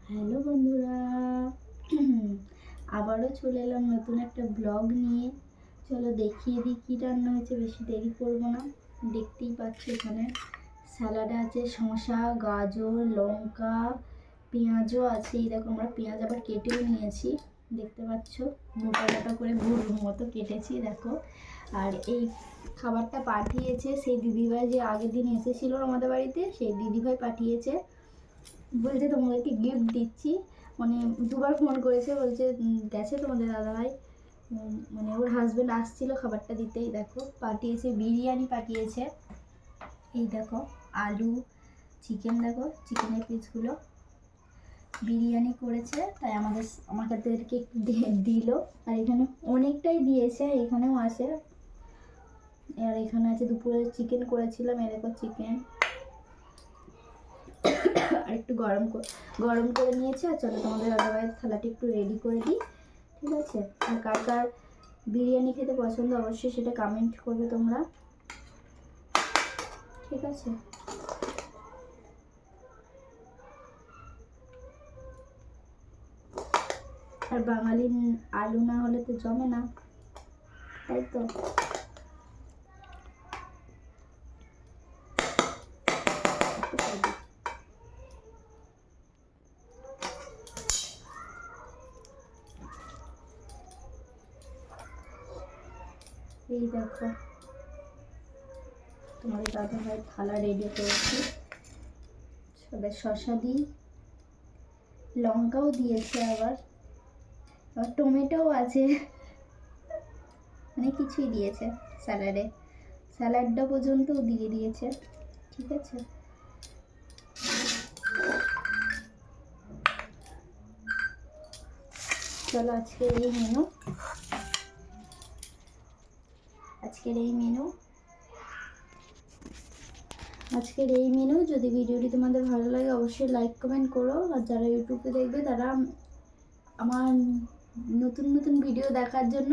Hello বন্ধুরা, আবারও চলে এলাম নতুন একটা ব্লগ নিয়ে। চলো দেখিয়ে দিই কী রান্না হয়েছে, বেশি দেরি করবো না। দেখতেই পাচ্ছ এখানে স্যালাডে আছে শসা, গাজর, লঙ্কা, পেঁয়াজও আছে। এই দেখো আমরা পেঁয়াজ আবার কেটেও নিয়েছি, দেখতে পাচ্ছ মোটা মোটা করে ভুরুর মতো কেটেছি দেখো। আর এই খাবারটা পাঠিয়েছে সেই দিদিভাই, যে আগের দিন এসেছিলো আমাদের বাড়িতে, সেই দিদিভাই পাঠিয়েছে। বলছে তোমাদেরকে গিফট দিচ্ছি, মানে দুবার ফোন করেছে, বলছে গেছে তোমাদের দাদাভাই, মানে ওর হাজব্যান্ড আসছিলো খাবারটা দিতেই। দেখো পাঠিয়েছে বিরিয়ানি পাঠিয়েছে, এই দেখো আলু, চিকেন, দেখো চিকেনের পিসগুলো বিরিয়ানি করেছে, তাই আমাদেরকে একটু দিল। আর এখানে অনেকটাই দিয়েছে, এখানেও আছে। আর এখানে আছে দুপুরে চিকেন করেছিলাম, এই দেখো চিকেন আর একটু গরম করে নিয়েছি। আর চলো তোমাদের দাদাভাইয়ের থালাটি একটু রেডি করে দিই, ঠিক আছে। আর কার কার বিরিয়ানি খেতে পছন্দ অবশ্যই সেটা কমেন্ট করবে তোমরা, ঠিক আছে। আর বাঙালি আলু না হলে তো জমে না, তাই তো। এই দেখো তোমাদের দাদাভাই থালা রেডি করেছি, সবাই শসা দিই, লঙ্কাও দিয়েছে, আবার টমেটোও আছে, অনেক কিছুই দিয়েছে স্যালাডে, স্যালাডটা পর্যন্তও দিয়ে দিয়েছে, ঠিক আছে। চলো আজকের এই মেনু, আজকের এই মেনু। যদি ভিডিওটি তোমাদের ভালো লাগে অবশ্যই লাইক কমেন্ট করো। আর যারা ইউটিউবে দেখবে তারা আমার নতুন নতুন ভিডিও দেখার জন্য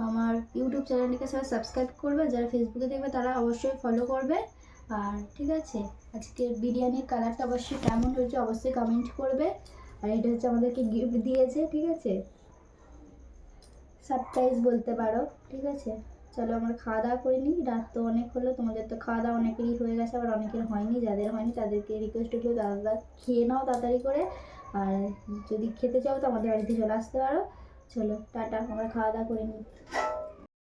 আমার ইউটিউব চ্যানেলটিকে সবাই সাবস্ক্রাইব করবে। যারা ফেসবুকে দেখবে তারা অবশ্যই ফলো করবে। আর ঠিক আছে, আজকের বিরিয়ানির কালারটা অবশ্যই কেমন হয়েছে অবশ্যই কমেন্ট করবে। আর এটা হচ্ছে আমাদেরকে গিফট দিয়েছে, ঠিক আছে, সারপ্রাইজ বলতে পারো, ঠিক আছে। চলো আমরা খাওয়া দাওয়া করে নিই, রাত তো অনেক হলো, তোমাদের তো খাওয়া দাওয়া অনেকেরই হয়ে গেছে, আবার অনেকের হয়নি। যাদের হয়নি তাদেরকে রিকোয়েস্ট করলেও দাদা খেয়ে নাও তাড়াতাড়ি করে। আর যদি খেতে চাও তো আমাদের বাড়িতে চলে আসতে পারো। চলো টাটা, আমরা খাওয়া দাওয়া করে নিই।